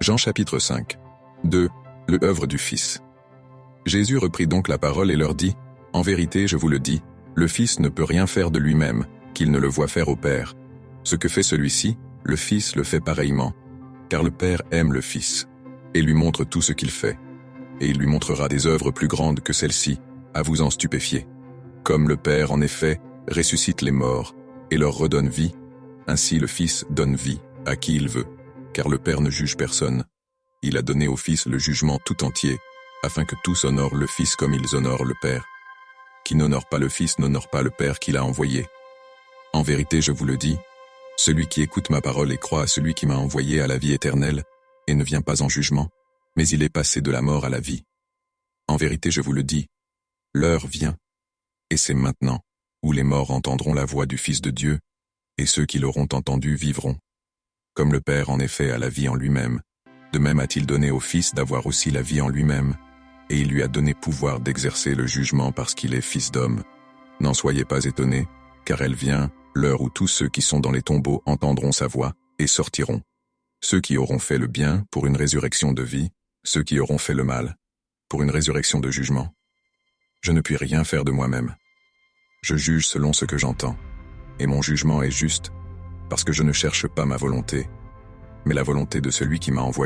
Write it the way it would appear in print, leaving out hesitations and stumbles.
Jean chapitre 5. 2. Le œuvre du Fils. Jésus reprit donc la parole et leur dit, « En vérité, je vous le dis, le Fils ne peut rien faire de lui-même, qu'il ne le voit faire au Père. Ce que fait celui-ci, le Fils le fait pareillement, car le Père aime le Fils, et lui montre tout ce qu'il fait. Et il lui montrera des œuvres plus grandes que celles-ci, à vous en stupéfier. Comme le Père, en effet, ressuscite les morts, et leur redonne vie, ainsi le Fils donne vie à qui il veut, car le Père ne juge personne. Il a donné au Fils le jugement tout entier, afin que tous honorent le Fils comme ils honorent le Père. Qui n'honore pas le Fils n'honore pas le Père qui l'a envoyé. En vérité, je vous le dis, celui qui écoute ma parole et croit à celui qui m'a envoyé a la vie éternelle, et ne vient pas en jugement, mais il est passé de la mort à la vie. En vérité, je vous le dis, l'heure vient, et c'est maintenant, où les morts entendront la voix du Fils de Dieu, et ceux qui l'auront entendu vivront. Comme le Père en effet a la vie en lui-même, de même a-t-il donné au Fils d'avoir aussi la vie en lui-même, et il lui a donné pouvoir d'exercer le jugement parce qu'il est Fils d'homme. N'en soyez pas étonnés, car elle vient, l'heure où tous ceux qui sont dans les tombeaux entendront sa voix, et sortiront. Ceux qui auront fait le bien pour une résurrection de vie, ceux qui auront fait le mal pour une résurrection de jugement. Je ne puis rien faire de moi-même. Je juge selon ce que j'entends, et mon jugement est juste, parce que je ne cherche pas ma volonté, mais la volonté de celui qui m'a envoyé.